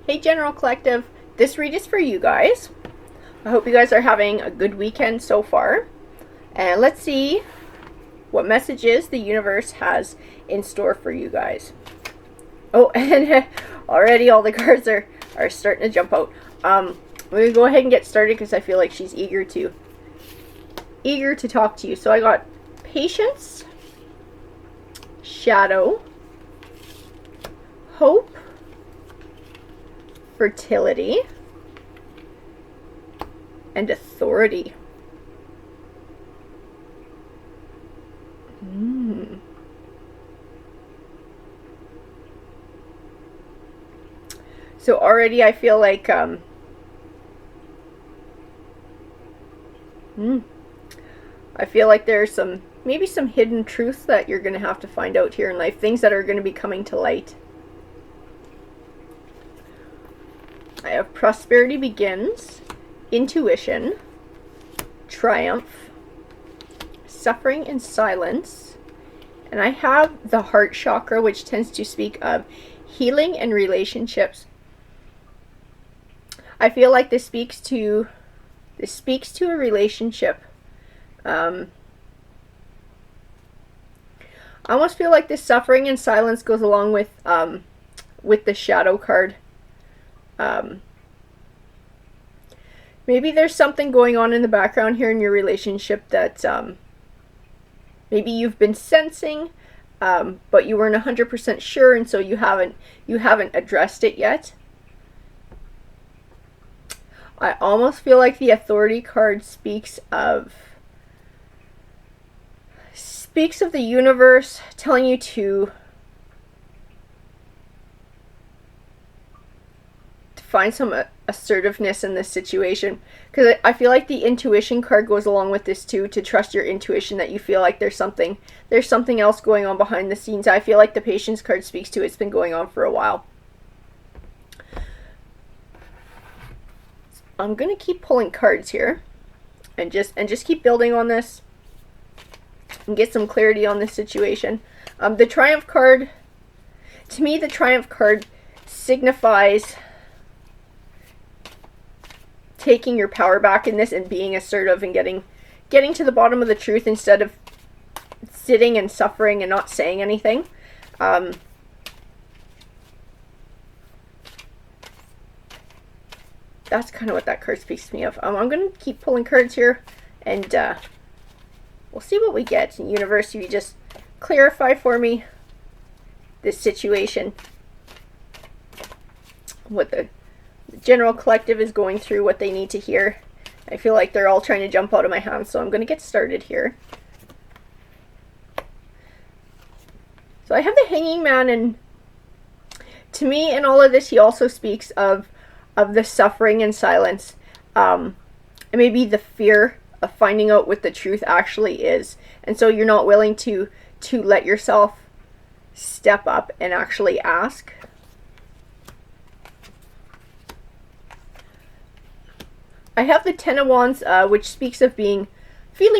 Hey General Collective, this read is for you guys. I hope you guys are having a good weekend so far. And let's see what messages the universe has in store for you guys. Oh, and already all the cards are starting to jump out. We're going to go ahead and get started because I feel like she's eager to talk to you. So I got patience, shadow, hope, fertility, and authority. So already I feel like I feel like there's maybe some hidden truths that you're going to have to find out here in life, things that are going to be coming to light. I have prosperity begins, intuition, triumph, suffering and silence, and I have the heart chakra, which tends to speak of healing and relationships. I feel like this speaks to a relationship. I almost feel like this suffering and silence goes along with the shadow card. Maybe there's something going on in the background here in your relationship that maybe you've been sensing, but you weren't 100% sure, and so you haven't addressed it yet. I almost feel like the authority card speaks of the universe telling you to find some assertiveness in this situation, because I feel like the intuition card goes along with this too, to trust your intuition, that you feel like there's something else going on behind the scenes. I feel like the patience card speaks to it's been going on for a while. I'm going to keep pulling cards here and just keep building on this and get some clarity on this situation. The Triumph card, to me, the Triumph card signifies taking your power back in this and being assertive and getting to the bottom of the truth instead of sitting and suffering and not saying anything. That's kind of what that card speaks to me of. I'm going to keep pulling cards here, and we'll see what we get. In universe, you just clarify for me this situation, what the General Collective is going through, what they need to hear. I feel like they're all trying to jump out of my hands, so I'm going to get started here. So I have the Hanging Man, and to me, in all of this, he also speaks of the suffering and silence, and maybe the fear of finding out what the truth actually is, and so you're not willing to let yourself step up and actually ask. I have the Ten of Wands, which speaks of feeling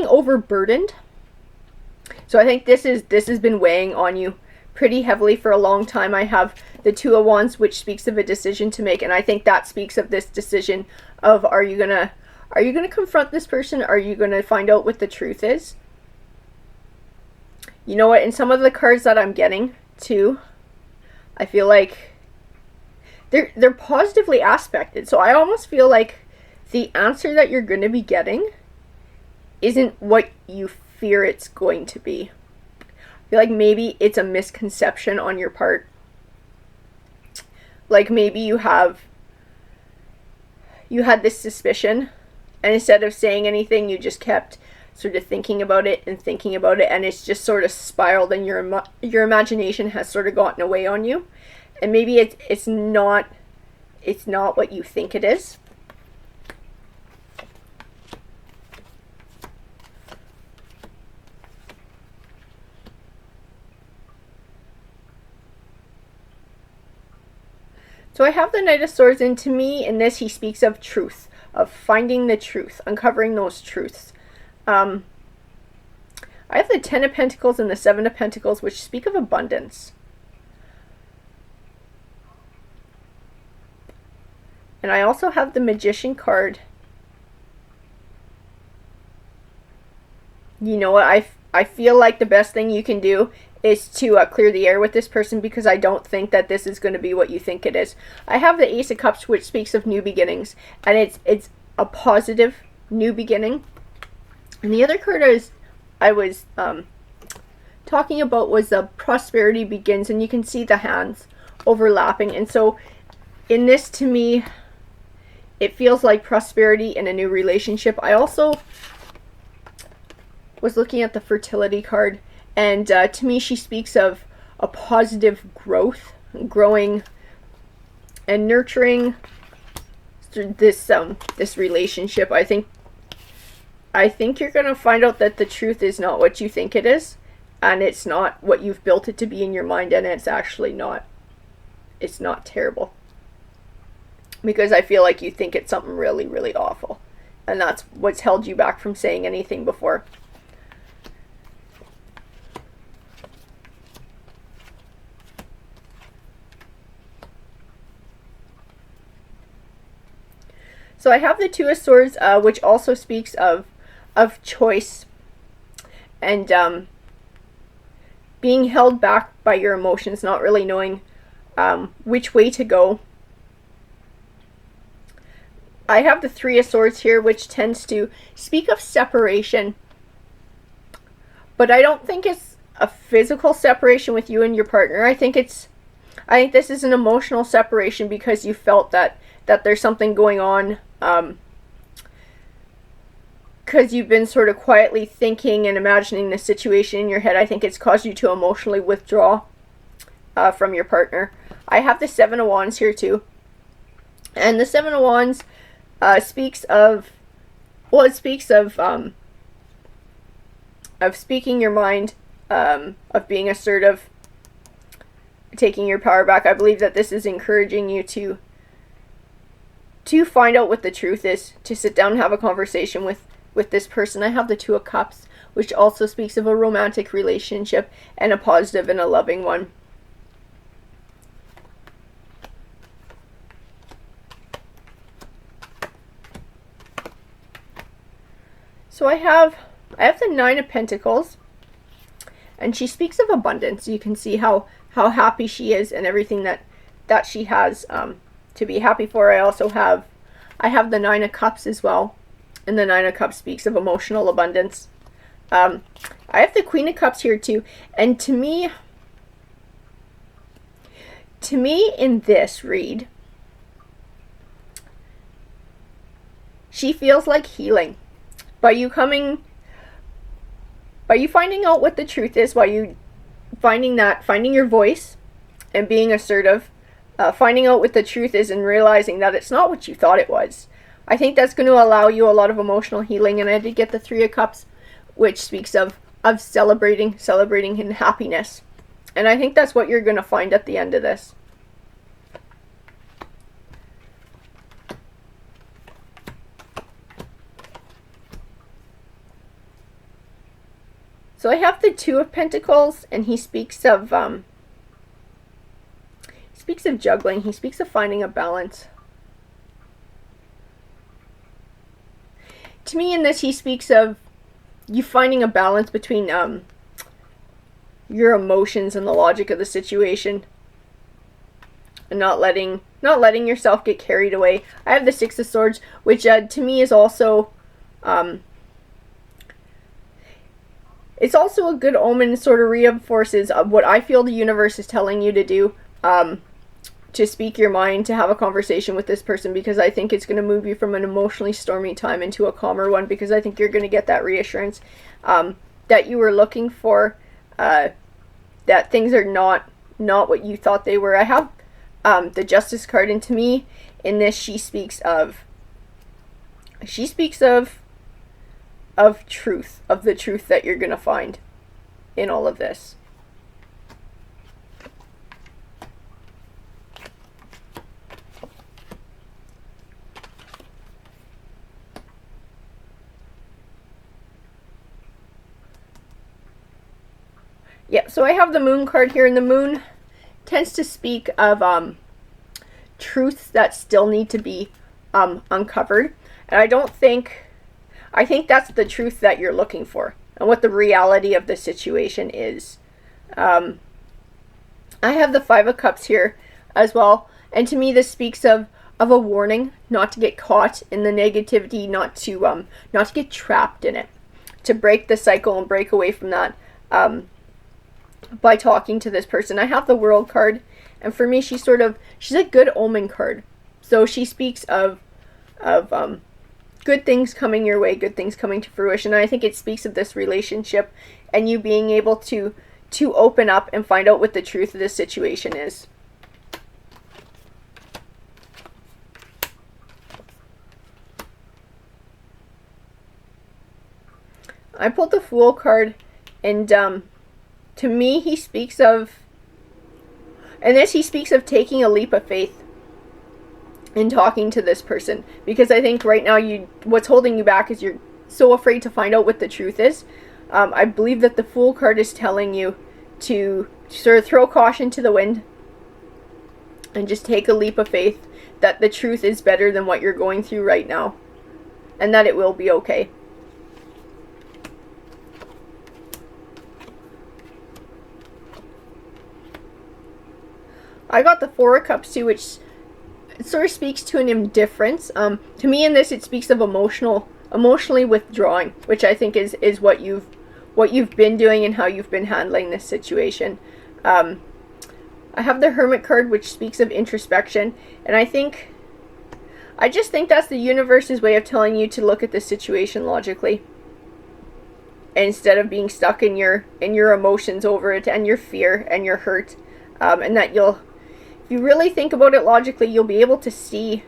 overburdened. So I think this has been weighing on you pretty heavily for a long time. I have the Two of Wands, which speaks of a decision to make, and I think that speaks of this decision of, are you gonna confront this person? Are you gonna find out what the truth is? You know what, in some of the cards that I'm getting too, I feel like they're positively aspected. So I almost feel like the answer that you're going to be getting isn't what you fear it's going to be. I feel like maybe it's a misconception on your part. Like maybe you had this suspicion, and instead of saying anything, you just kept sort of thinking about it, and it's just sort of spiraled, and your imagination has sort of gotten away on you, and maybe it's not what you think it is. So I have the Knight of Swords, and to me, in this, he speaks of truth, of finding the truth, uncovering those truths. I have the Ten of Pentacles and the Seven of Pentacles, which speak of abundance. And I also have the Magician card. You know what? I feel like the best thing you can do is to clear the air with this person, because I don't think that this is going to be what you think it is. I have the Ace of Cups, which speaks of new beginnings, and it's a positive new beginning. And the other card I was talking about was the Prosperity Begins, and you can see the hands overlapping. And so in this, to me, it feels like prosperity in a new relationship. I also was looking at the Fertility card, and to me she speaks of a positive growth, growing and nurturing this relationship. I think you're going to find out that the truth is not what you think it is, and it's not what you've built it to be in your mind, and it's actually not. It's not terrible, because I feel like you think it's something really, really awful, and that's what's held you back from saying anything before. So I have the Two of Swords, which also speaks of choice and being held back by your emotions, not really knowing which way to go. I have the Three of Swords here, which tends to speak of separation, but I don't think it's a physical separation with you and your partner. I think this is an emotional separation, because you felt that there's something going on, because you've been sort of quietly thinking and imagining the situation in your head. I think it's caused you to emotionally withdraw from your partner. I have the Seven of Wands here too, and the Seven of Wands speaks of speaking your mind, of being assertive, taking your power back. I believe that this is encouraging you to find out what the truth is, to sit down and have a conversation with this person. I have the Two of Cups, which also speaks of a romantic relationship, and a positive and a loving one. So I have the Nine of Pentacles, and she speaks of abundance. You can see how happy she is and everything that she has to be happy for. I have the Nine of Cups as well, and the Nine of Cups speaks of emotional abundance. I have the Queen of Cups here too, and to me in this read, she feels like healing. By you finding out what the truth is, by you finding your voice and being assertive, finding out what the truth is and realizing that it's not what you thought it was. I think that's going to allow you a lot of emotional healing. And I did get the Three of Cups, which speaks of celebrating in happiness. And I think that's what you're going to find at the end of this. So I have the Two of Pentacles, and he speaks of juggling. He speaks of finding a balance. To me in this, he speaks of you finding a balance between your emotions and the logic of the situation, and not letting yourself get carried away. I have the Six of Swords, which to me is also it's also a good omen. Sort of reinforces what I feel the universe is telling you to do, to speak your mind, to have a conversation with this person, because I think it's going to move you from an emotionally stormy time into a calmer one, because I think you're going to get that reassurance that you were looking for, that things are not what you thought they were. I have the Justice card, and to me in this, she speaks of truth, of the truth that you're going to find in all of this. Yeah, so I have the Moon card here, and the Moon tends to speak of truths that still need to be uncovered. And I think that's the truth that you're looking for and what the reality of the situation is. I have the Five of Cups here as well. And to me, this speaks of a warning not to get caught in the negativity, not to get trapped in it, to break the cycle and break away from that by talking to this person. I have the World card, and for me, she's a good omen card. So she speaks of good things coming your way, good things coming to fruition. And I think it speaks of this relationship and you being able to open up and find out what the truth of this situation is. I pulled the Fool card, and to me, he speaks of taking a leap of faith in talking to this person, because I think right now what's holding you back is you're so afraid to find out what the truth is. I believe that the Fool card is telling you to sort of throw caution to the wind and just take a leap of faith that the truth is better than what you're going through right now, and that it will be okay. I got the Four of Cups too, which sort of speaks to an indifference. To me, in this, it speaks of emotionally withdrawing, which I think is what you've been doing and how you've been handling this situation. I have the Hermit card, which speaks of introspection, and I just think that's the universe's way of telling you to look at the situation logically, instead of being stuck in your emotions over it and your fear and your hurt, and that if you really think about it logically, you'll be able to see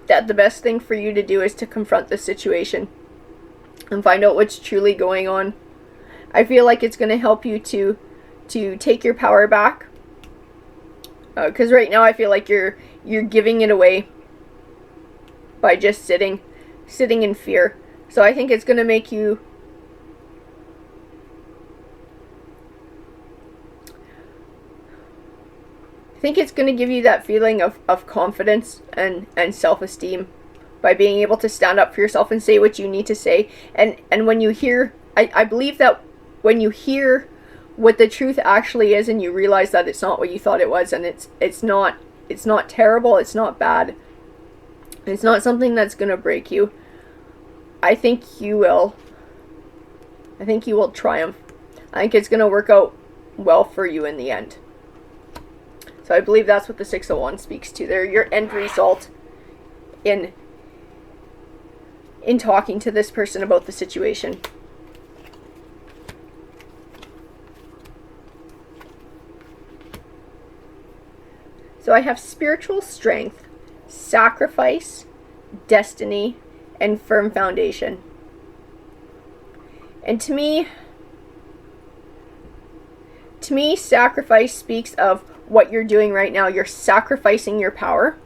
that the best thing for you to do is to confront the situation and find out what's truly going on. I feel like it's going to help you to take your power back, because right now I feel like you're giving it away by just sitting in fear. So I think it's going to make you I think it's going to give you that feeling of confidence and self-esteem by being able to stand up for yourself and say what you need to say. And when you hear, I believe that when you hear what the truth actually is and you realize that it's not what you thought it was, and it's not terrible, it's not bad, it's not something that's going to break you, I think you will triumph. I think it's going to work out well for you in the end. So I believe that's what the Six of Wands speaks to there. Your end result in talking to this person about the situation. So I have spiritual strength, sacrifice, destiny, and firm foundation. And to me, sacrifice speaks of what you're doing right now. You're sacrificing your power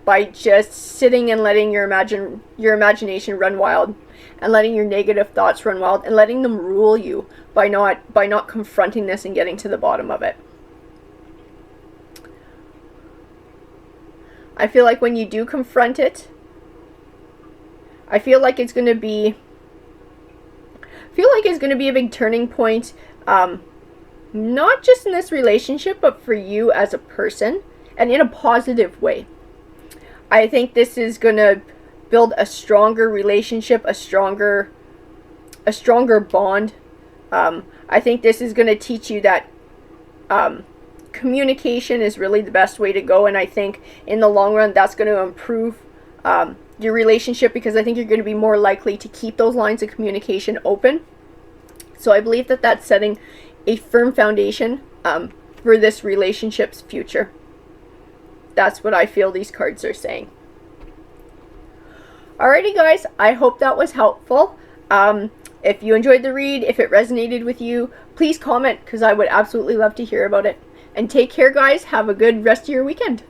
by just sitting and letting your imagination run wild, and letting your negative thoughts run wild, and letting them rule you by not confronting this and getting to the bottom of it. I feel like when you do confront it, I feel like it's going to be a big turning point, not just in this relationship, but for you as a person, and in a positive way. I think this is going to build a stronger relationship, a stronger bond. I think this is going to teach you that communication is really the best way to go, and I think in the long run that's going to improve your relationship, because I think you're going to be more likely to keep those lines of communication open. So I believe that that's setting a firm foundation for this relationship's future. That's what I feel these cards are saying. Alrighty guys, I hope that was helpful. If you enjoyed the read, if it resonated with you, please comment, because I would absolutely love to hear about it. And take care guys, have a good rest of your weekend.